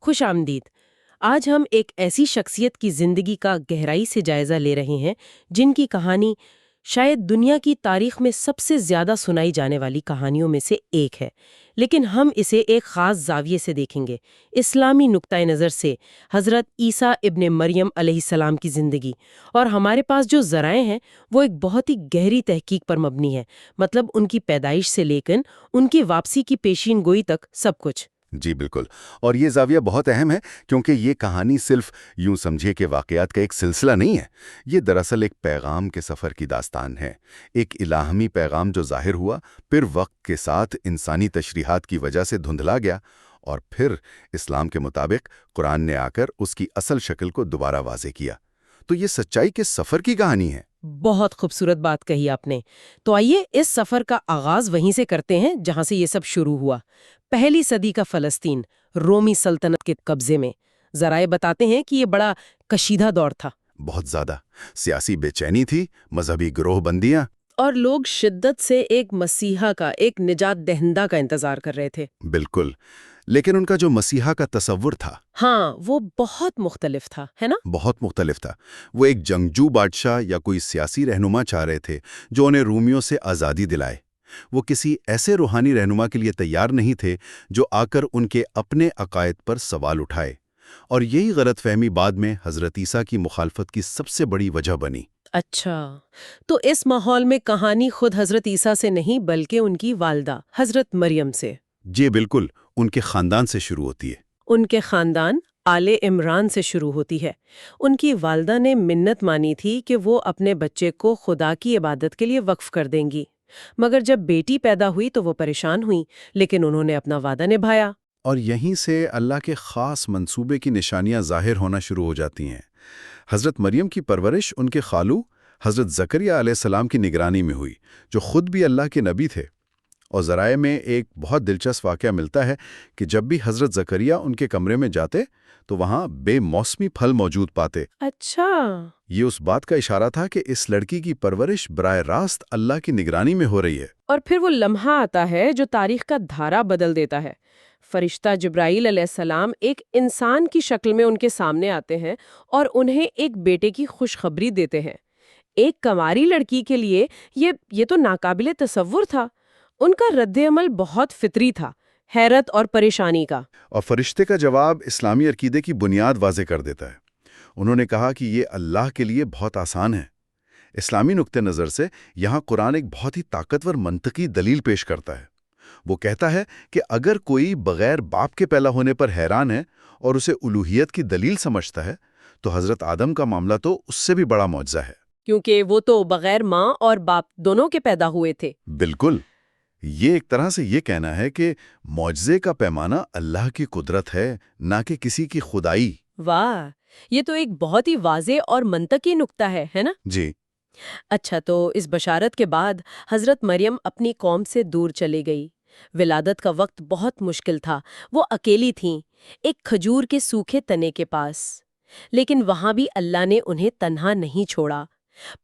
خوش آمدید۔ آج ہم ایک ایسی شخصیت کی زندگی کا گہرائی سے جائزہ لے رہے ہیں جن کی کہانی شاید دنیا کی تاریخ میں سب سے زیادہ سنائی جانے والی کہانیوں میں سے ایک ہے، لیکن ہم اسے ایک خاص زاویے سے دیکھیں گے، اسلامی نقطۂ نظر سے۔ حضرت عیسیٰ ابن مریم علیہ السلام کی زندگی، اور ہمارے پاس جو ذرائع ہیں وہ ایک بہت ہی گہری تحقیق پر مبنی ہے، مطلب ان کی پیدائش سے لے کر ان کی واپسی کی پیشین گوئی تک سب کچھ۔ جی بالکل، اور یہ زاویہ بہت اہم ہے کیونکہ یہ کہانی صرف یوں سمجھے کہ واقعات کا ایک سلسلہ نہیں ہے، یہ دراصل ایک پیغام کے سفر کی داستان ہے، ایک الہامی پیغام جو ظاہر ہوا، پھر وقت کے ساتھ انسانی تشریحات کی وجہ سے دھندلا گیا، اور پھر اسلام کے مطابق قرآن نے آ کر اس کی اصل شکل کو دوبارہ واضح کیا۔ تو یہ سچائی کے سفر کی کہانی ہے۔ بہت خوبصورت بات کہی آپ نے۔ تو آئیے اس سفر کا آغاز وہیں سے کرتے ہیں جہاں سے یہ سب شروع ہوا، پہلی صدی کا فلسطین، رومی سلطنت کے قبضے میں۔ ذرائع بتاتے ہیں کہ یہ بڑا کشیدہ دور تھا، بہت زیادہ سیاسی بے چینی تھی، مذہبی گروہ بندیاں، اور لوگ شدت سے ایک مسیحا کا، ایک نجات دہندہ کا انتظار کر رہے تھے۔ بالکل، لیکن ان کا جو مسیحا کا تصور تھا، ہاں، وہ بہت مختلف تھا، ہے نا؟ بہت مختلف تھا۔ وہ ایک جنگجو بادشاہ یا کوئی سیاسی رہنما چاہ رہے تھے جو انہیں رومیوں سے آزادی دلائے۔ وہ کسی ایسے روحانی رہنما کے لیے تیار نہیں تھے جو آ کر ان کے اپنے عقائد پر سوال اٹھائے، اور یہی غلط فہمی بعد میں حضرت عیسیٰ کی مخالفت کی سب سے بڑی وجہ بنی۔ اچھا، تو اس ماحول میں کہانی خود حضرت عیسیٰ سے نہیں بلکہ ان کی والدہ حضرت مریم سے، جی بالکل، ان کے خاندان سے شروع ہوتی ہے۔ ان کے خاندان آل عمران سے شروع ہوتی ہے۔ ان کی والدہ نے منت مانی تھی کہ وہ اپنے بچے کو خدا کی عبادت کے لیے وقف کر دیں گی، مگر جب بیٹی پیدا ہوئی تو وہ پریشان ہوئی، لیکن انہوں نے اپنا وعدہ نبھایا۔ اور یہیں سے اللہ کے خاص منصوبے کی نشانیاں ظاہر ہونا شروع ہو جاتی ہیں۔ حضرت مریم کی پرورش ان کے خالو حضرت زکریہ علیہ السلام کی نگرانی میں ہوئی، جو خود بھی اللہ کے نبی تھے۔ اور ذرائع میں ایک بہت دلچسپ واقعہ ملتا ہے کہ جب بھی حضرت زکریہ ان کے کمرے میں جاتے تو وہاں بے موسمی پھل موجود پاتے۔ اچھا، یہ اس بات کا اشارہ تھا کہ اس لڑکی کی پرورش براہ راست اللہ کی نگرانی میں ہو رہی ہے۔ اور پھر وہ لمحہ آتا ہے جو تاریخ کا دھارا بدل دیتا ہے۔ فرشتہ جبرائیل علیہ السلام ایک انسان کی شکل میں ان کے سامنے آتے ہیں اور انہیں ایک بیٹے کی خوشخبری دیتے ہیں۔ ایک کنواری لڑکی کے لیے یہ تو ناقابل تصور تھا۔ ان کا رد عمل بہت فطری تھا، حیرت اور پریشانی کا۔ اور فرشتے کا جواب اسلامی عقیدے کی بنیاد واضح کر دیتا ہے۔ انہوں نے کہا کہ یہ اللہ کے لیے بہت آسان ہے۔ اسلامی نقطہ نظر سے یہاں قرآن ایک بہت ہی طاقتور منطقی دلیل پیش کرتا ہے۔ وہ کہتا ہے کہ اگر کوئی بغیر باپ کے پیدا ہونے پر حیران ہے اور اسے الوہیت کی دلیل سمجھتا ہے تو حضرت آدم کا معاملہ تو اس سے بھی بڑا معجزہ ہے، کیونکہ وہ تو بغیر ماں اور باپ دونوں کے پیدا ہوئے تھے۔ بالکل، یہ ایک طرح سے یہ کہنا ہے کہ معجزے کا پیمانہ اللہ کی قدرت ہے، نہ کہ کسی کی خدائی۔ واہ، یہ تو ایک بہت ہی واضح اور منطقی نقطہ ہے نا؟ جی اچھا، تو اس بشارت کے بعد حضرت مریم اپنی قوم سے دور چلی گئی۔ ولادت کا وقت بہت مشکل تھا، وہ اکیلی تھیں، ایک کھجور کے سوکھے تنے کے پاس، لیکن وہاں بھی اللہ نے انہیں تنہا نہیں چھوڑا۔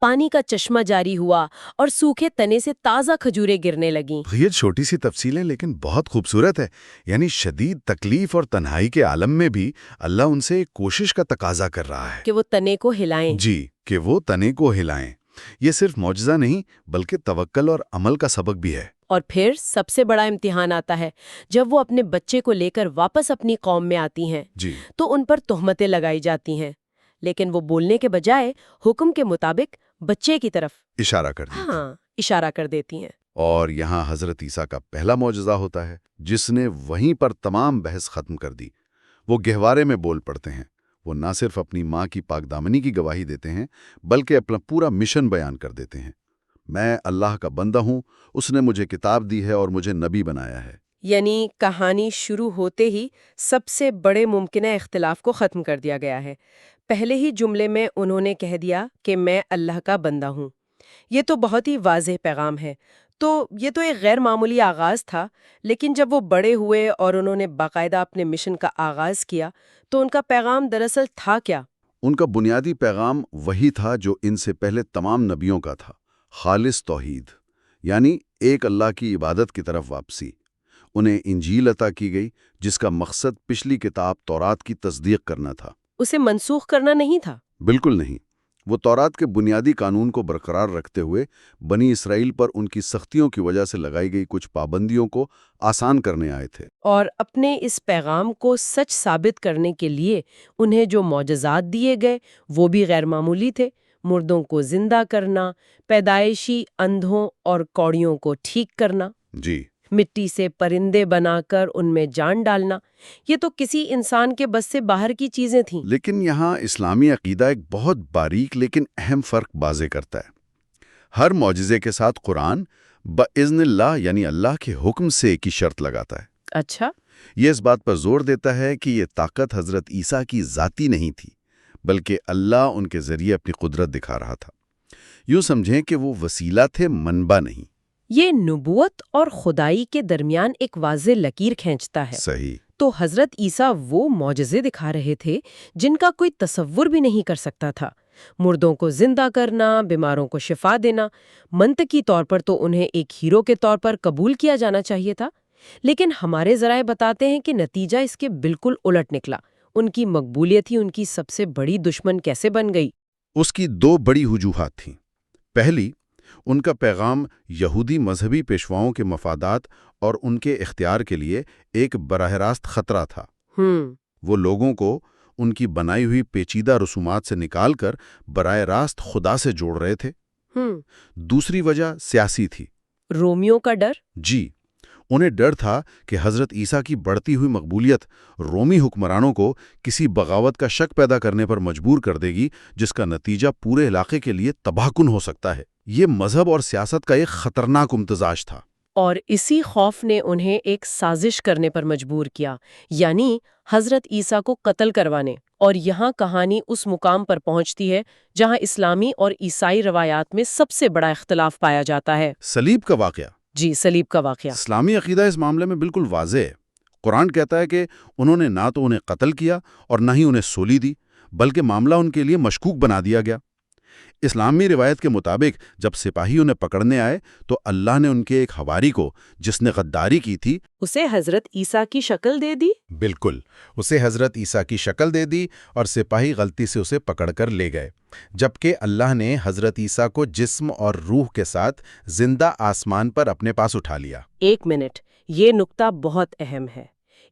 پانی کا چشمہ جاری ہوا اور سوکھے تنے سے تازہ کھجوریں گرنے لگیں۔ یہ چھوٹی سی تفصیلیں لیکن بہت خوبصورت ہے، یعنی شدید تکلیف اور تنہائی کے عالم میں بھی اللہ ان سے ایک کوشش کا تقاضا کر رہا ہے کہ وہ تنے کو ہلائیں۔ جی، کہ وہ تنے کو ہلائیں۔ یہ صرف معجزہ نہیں بلکہ توکل اور عمل کا سبق بھی ہے۔ اور پھر سب سے بڑا امتحان آتا ہے جب وہ اپنے بچے کو لے کر واپس اپنی قوم میں آتی ہیں، جی تو ان پر تہمتیں لگائی جاتی ہیں، لیکن وہ بولنے کے بجائے حکم کے مطابق بچے کی طرف اشارہ کر دیا۔ اشارہ کر دیتی ہیں۔ اور یہاں حضرت عیسیٰ کا پہلا معجزہ ہوتا ہے جس نے وہیں پر تمام بحث ختم کر دی۔ وہ گہوارے میں بول پڑتے ہیں۔ وہ نہ صرف اپنی ماں کی پاک دامنی کی گواہی دیتے ہیں بلکہ اپنا پورا مشن بیان کر دیتے ہیں۔ میں اللہ کا بندہ ہوں، اس نے مجھے کتاب دی ہے اور مجھے نبی بنایا ہے۔ یعنی کہانی شروع ہوتے ہی سب سے بڑے ممکنہ اختلاف کو ختم کر دیا گیا ہے۔ پہلے ہی جملے میں انہوں نے کہہ دیا کہ میں اللہ کا بندہ ہوں۔ یہ تو بہت ہی واضح پیغام ہے۔ تو یہ تو ایک غیر معمولی آغاز تھا، لیکن جب وہ بڑے ہوئے اور انہوں نے باقاعدہ اپنے مشن کا آغاز کیا تو ان کا پیغام دراصل تھا کیا؟ ان کا بنیادی پیغام وہی تھا جو ان سے پہلے تمام نبیوں کا تھا، خالص توحید، یعنی ایک اللہ کی عبادت کی طرف واپسی۔ انہیں انجیل عطا کی گئی جس کا مقصد پچھلی کتاب تورات کی تصدیق کرنا تھا۔ اسے منسوخ کرنا نہیں تھا۔ بالکل نہیں، وہ تورات کے بنیادی قانون کو برقرار رکھتے ہوئے بنی اسرائیل پر ان کی سختیوں کی وجہ سے لگائی گئی کچھ پابندیوں کو آسان کرنے آئے تھے۔ اور اپنے اس پیغام کو سچ ثابت کرنے کے لیے انہیں جو معجزات دیے گئے وہ بھی غیر معمولی تھے۔ مردوں کو زندہ کرنا، پیدائشی اندھوں اور کوڑیوں کو ٹھیک کرنا، جی، مٹی سے پرندے بنا کر ان میں جان ڈالنا، یہ تو کسی انسان کے بس سے باہر کی چیزیں تھیں۔ لیکن یہاں اسلامی عقیدہ ایک بہت باریک لیکن اہم فرق واضح کرتا ہے۔ ہر معجزے کے ساتھ قرآن بِإِذْنِ اللہ یعنی اللہ کے حکم سے کی شرط لگاتا ہے۔ اچھا، یہ اس بات پر زور دیتا ہے کہ یہ طاقت حضرت عیسیٰ کی ذاتی نہیں تھی، بلکہ اللہ ان کے ذریعے اپنی قدرت دکھا رہا تھا۔ یوں سمجھیں کہ وہ وسیلہ تھے، منبع نہیں۔ یہ نبوت اور خدائی کے درمیان ایک واضح لکیر کھینچتا ہے۔ صحیح۔ تو حضرت عیسیٰ وہ معجزے دکھا رہے تھے جن کا کوئی تصور بھی نہیں کر سکتا تھا۔ مردوں کو زندہ کرنا، بیماروں کو شفا دینا، منطقی طور پر تو انہیں ایک ہیرو کے طور پر قبول کیا جانا چاہیے تھا، لیکن ہمارے ذرائع بتاتے ہیں کہ نتیجہ اس کے بالکل الٹ نکلا۔ ان کی مقبولیت ہی ان کی سب سے بڑی دشمن کیسے بن گئی؟ اس کی دو بڑی وجوہات تھیں۔ پہلی، ان کا پیغام یہودی مذہبی پیشواؤں کے مفادات اور ان کے اختیار کے لیے ایک براہ راست خطرہ تھا۔ وہ لوگوں کو ان کی بنائی ہوئی پیچیدہ رسومات سے نکال کر براہ راست خدا سے جوڑ رہے تھے۔ دوسری وجہ سیاسی تھی۔ رومیوں کا ڈر؟ جی، انہیں ڈر تھا کہ حضرت عیسیٰ کی بڑھتی ہوئی مقبولیت رومی حکمرانوں کو کسی بغاوت کا شک پیدا کرنے پر مجبور کر دے گی، جس کا نتیجہ پورے علاقے کے لیے تباہ کن ہو سکتا ہے۔ یہ مذہب اور سیاست کا ایک خطرناک امتزاج تھا۔ اور اسی خوف نے انہیں ایک سازش کرنے پر مجبور کیا، یعنی حضرت عیسیٰ کو قتل کروانے۔ اور یہاں کہانی اس مقام پر پہنچتی ہے جہاں اسلامی اور عیسائی روایات میں سب سے بڑا اختلاف پایا جاتا ہے۔ صلیب کا واقعہ۔ جی، صلیب کا واقعہ۔ اسلامی عقیدہ اس معاملے میں بالکل واضح ہے۔ قرآن کہتا ہے کہ انہوں نے نہ تو انہیں قتل کیا اور نہ ہی انہیں سولی دی، بلکہ معاملہ ان کے لیے مشکوک بنا دیا گیا۔ اسلامی روایت کے مطابق جب سپاہی انہیں پکڑنے آئے تو اللہ نے ان کے ایک حواری کو، جس نے غداری کی تھی، اسے حضرت عیسیٰ کی شکل دے دی۔ بالکل، اسے حضرت عیسیٰ کی شکل دے دی اور سپاہی غلطی سے اسے پکڑ کر لے گئے، جبکہ اللہ نے حضرت عیسیٰ کو جسم اور روح کے ساتھ زندہ آسمان پر اپنے پاس اٹھا لیا۔ ایک منٹ، یہ نقطہ بہت اہم ہے۔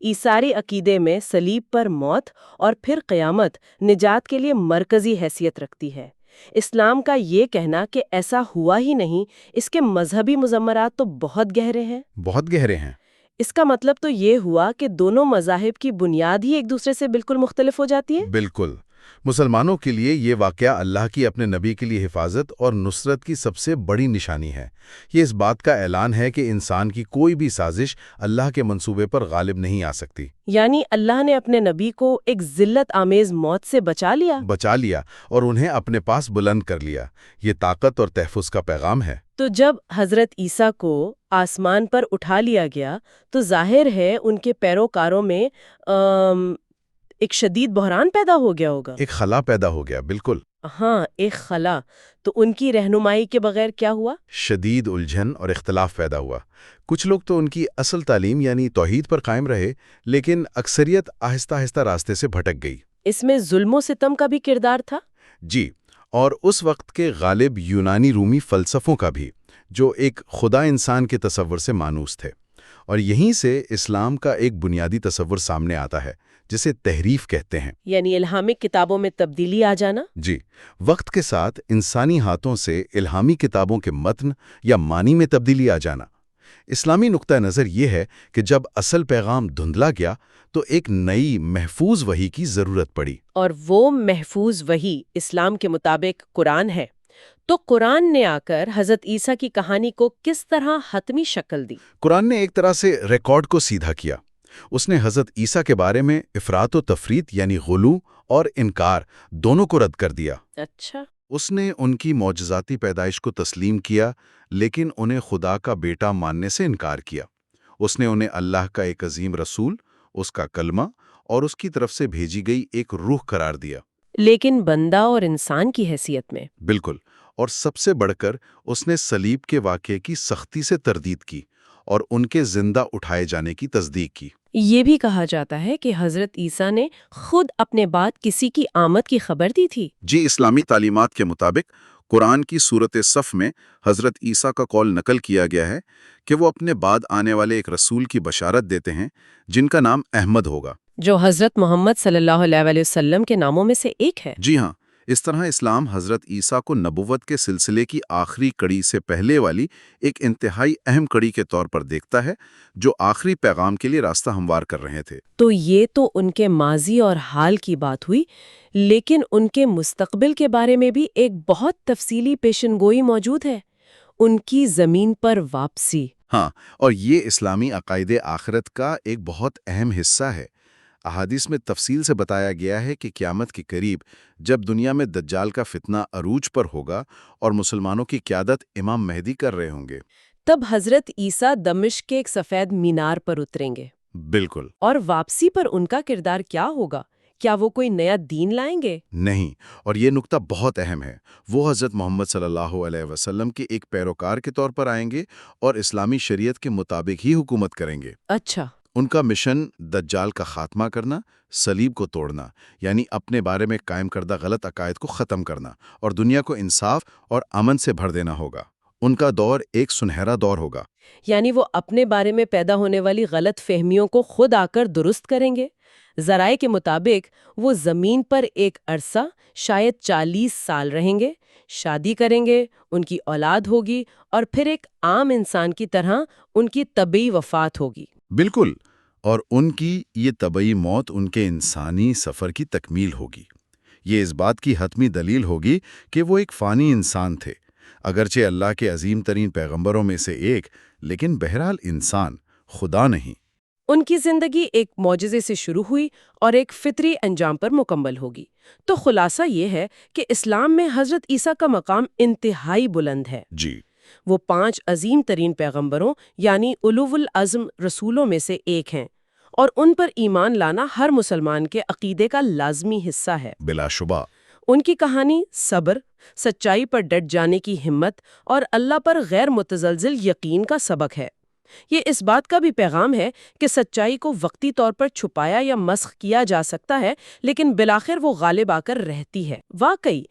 عیسائی عقیدے میں صلیب پر موت اور پھر قیامت نجات کے لیے مرکزی حیثیت رکھتی ہے۔ اسلام کا یہ کہنا کہ ایسا ہوا ہی نہیں، اس کے مذہبی مضمرات تو بہت گہرے ہیں۔ بہت گہرے ہیں۔ اس کا مطلب تو یہ ہوا کہ دونوں مذاہب کی بنیاد ہی ایک دوسرے سے بالکل مختلف ہو جاتی ہے۔ بالکل۔ مسلمانوں کے لیے یہ واقعہ اللہ کی اپنے نبی کے لیے حفاظت اور نصرت کی سب سے بڑی نشانی ہے۔ یہ اس بات کا اعلان ہے کہ انسان کی کوئی بھی سازش اللہ کے منصوبے پر غالب نہیں آ سکتی۔ یعنی اللہ نے اپنے نبی کو ایک ذلت آمیز موت سے بچا لیا اور انہیں اپنے پاس بلند کر لیا۔ یہ طاقت اور تحفظ کا پیغام ہے۔ تو جب حضرت عیسیٰ کو آسمان پر اٹھا لیا گیا تو ظاہر ہے ان کے پیروکاروں میں ایک شدید بحران پیدا ہو گیا ہوگا۔ ایک خلا پیدا ہو گیا، بالکل۔ ہاں، ایک خلا۔ تو ان کی رہنمائی کے بغیر کیا ہوا؟ شدید الجھن اور اختلاف پیدا ہوا۔ کچھ لوگ تو ان کی اصل تعلیم یعنی توحید پر قائم رہے، لیکن اکثریت آہستہ آہستہ راستے سے بھٹک گئی۔ اس میں ظلم و ستم کا بھی کردار تھا؟ جی، اور اس وقت کے غالب یونانی رومی فلسفوں کا بھی، جو ایک خدا انسان کے تصور سے مانوس تھے۔ اور یہیں سے اسلام کا ایک بنیادی تصور سامنے آتا ہے، جسے تحریف کہتے ہیں۔ یعنی الہامی کتابوں میں تبدیلی آ جانا؟ جی، وقت کے ساتھ انسانی ہاتھوں سے الہامی کتابوں کے متن یا معنی میں تبدیلی آ جانا۔ اسلامی نقطہ نظر یہ ہے کہ جب اصل پیغام دھندلا گیا تو ایک نئی محفوظ وحی کی ضرورت پڑی۔ اور وہ محفوظ وحی اسلام کے مطابق قرآن ہے۔ تو قرآن نے آ کر حضرت عیسیٰ کی کہانی کو کس طرح حتمی شکل دی؟ قرآن نے ایک طرح سے ریکارڈ کو سیدھا کیا۔ اس نے حضرت عیسیٰ کے بارے میں افراط و تفریط یعنی غلو اور انکار دونوں کو رد کر دیا۔ اچھا۔ اس نے ان کی معجزاتی پیدائش کو تسلیم کیا، لیکن انہیں خدا کا بیٹا ماننے سے انکار کیا۔ اس نے انہیں اللہ کا ایک عظیم رسول، اس کا کلمہ اور اس کی طرف سے بھیجی گئی ایک روح قرار دیا۔ لیکن بندہ اور انسان کی حیثیت میں؟ بالکل۔ اور سب سے بڑھ کر اس نے صلیب کے واقعے کی سختی سے تردید کی اور ان کے زندہ اٹھائے جانے کی تصدیق کی۔ یہ بھی کہا جاتا ہے کہ حضرت عیسیٰ نے خود اپنے بعد کسی کی آمد کی خبر دی تھی۔ جی، اسلامی تعلیمات کے مطابق قرآن کی سورۃ صف میں حضرت عیسیٰ کا قول نقل کیا گیا ہے کہ وہ اپنے بعد آنے والے ایک رسول کی بشارت دیتے ہیں جن کا نام احمد ہوگا، جو حضرت محمد صلی اللہ علیہ وسلم کے ناموں میں سے ایک ہے۔ جی ہاں، اس طرح اسلام حضرت عیسیٰ کو نبوت کے سلسلے کی آخری کڑی سے پہلے والی ایک انتہائی اہم کڑی کے طور پر دیکھتا ہے جو آخری پیغام کے لیے راستہ ہموار کر رہے تھے۔ تو یہ تو ان کے ماضی اور حال کی بات ہوئی، لیکن ان کے مستقبل کے بارے میں بھی ایک بہت تفصیلی پیشن گوئی موجود ہے، ان کی زمین پر واپسی۔ ہاں، اور یہ اسلامی عقائد آخرت کا ایک بہت اہم حصہ ہے۔ احادیث میں تفصیل سے بتایا گیا ہے کہ قیامت کے قریب جب دنیا میں دجال کا فتنہ عروج پر ہوگا اور مسلمانوں کی قیادت امام مہدی کر رہے ہوں گے، تب حضرت عیسیٰ دمشق کے ایک سفید مینار پر اتریں گے۔ بالکل اور واپسی پر ان کا کردار کیا ہوگا؟ کیا وہ کوئی نیا دین لائیں گے؟ نہیں، اور یہ نکتہ بہت اہم ہے۔ وہ حضرت محمد صلی اللہ علیہ وسلم کے ایک پیروکار کے طور پر آئیں گے اور اسلامی شریعت کے مطابق ہی حکومت کریں گے۔ اچھا، ان کا مشن دجال کا خاتمہ کرنا، صلیب کو توڑنا، یعنی اپنے بارے میں قائم کردہ غلط عقائد کو ختم کرنا اور دنیا کو انصاف اور امن سے بھر دینا ہوگا۔ ان کا دور ایک سنہرا دور ہوگا۔ یعنی وہ اپنے بارے میں پیدا ہونے والی غلط فہمیوں کو خود آ کر درست کریں گے۔ ذرائع کے مطابق وہ زمین پر ایک عرصہ شاید 40 سال رہیں گے، شادی کریں گے، ان کی اولاد ہوگی اور پھر ایک عام انسان کی طرح ان کی طبعی وفات ہوگی۔ بالکل، اور ان کی یہ طبعی موت ان کے انسانی سفر کی تکمیل ہوگی۔ یہ اس بات کی حتمی دلیل ہوگی کہ وہ ایک فانی انسان تھے، اگرچہ اللہ کے عظیم ترین پیغمبروں میں سے ایک، لیکن بہرحال انسان، خدا نہیں۔ ان کی زندگی ایک معجزے سے شروع ہوئی اور ایک فطری انجام پر مکمل ہوگی۔ تو خلاصہ یہ ہے کہ اسلام میں حضرت عیسیٰ کا مقام انتہائی بلند ہے۔ جی، وہ 5 عظیم ترین پیغمبروں یعنی اولو العزم رسولوں میں سے ایک ہیں، اور ان پر ایمان لانا ہر مسلمان کے عقیدے کا لازمی حصہ ہے۔ بلا شبہ۔ ان کی کہانی صبر، سچائی پر ڈٹ جانے کی ہمت اور اللہ پر غیر متزلزل یقین کا سبق ہے۔ یہ اس بات کا بھی پیغام ہے کہ سچائی کو وقتی طور پر چھپایا یا مسخ کیا جا سکتا ہے، لیکن بالآخر وہ غالب آ کر رہتی ہے۔ واقعی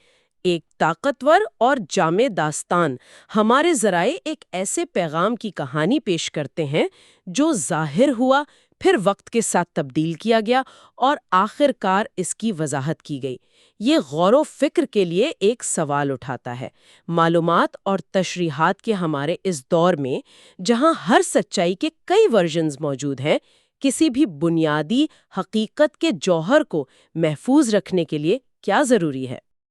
ایک طاقتور اور جامع داستان ہمارے ذرائع ایک ایسے پیغام کی کہانی پیش کرتے ہیں جو ظاہر ہوا، پھر وقت کے ساتھ تبدیل کیا گیا اور آخر کار اس کی وضاحت کی گئی۔ یہ غور و فکر کے لیے ایک سوال اٹھاتا ہے۔ معلومات اور تشریحات کے ہمارے اس دور میں، جہاں ہر سچائی کے کئی ورژنز موجود ہیں، کسی بھی بنیادی حقیقت کے جوہر کو محفوظ رکھنے کے لیے کیا ضروری ہے؟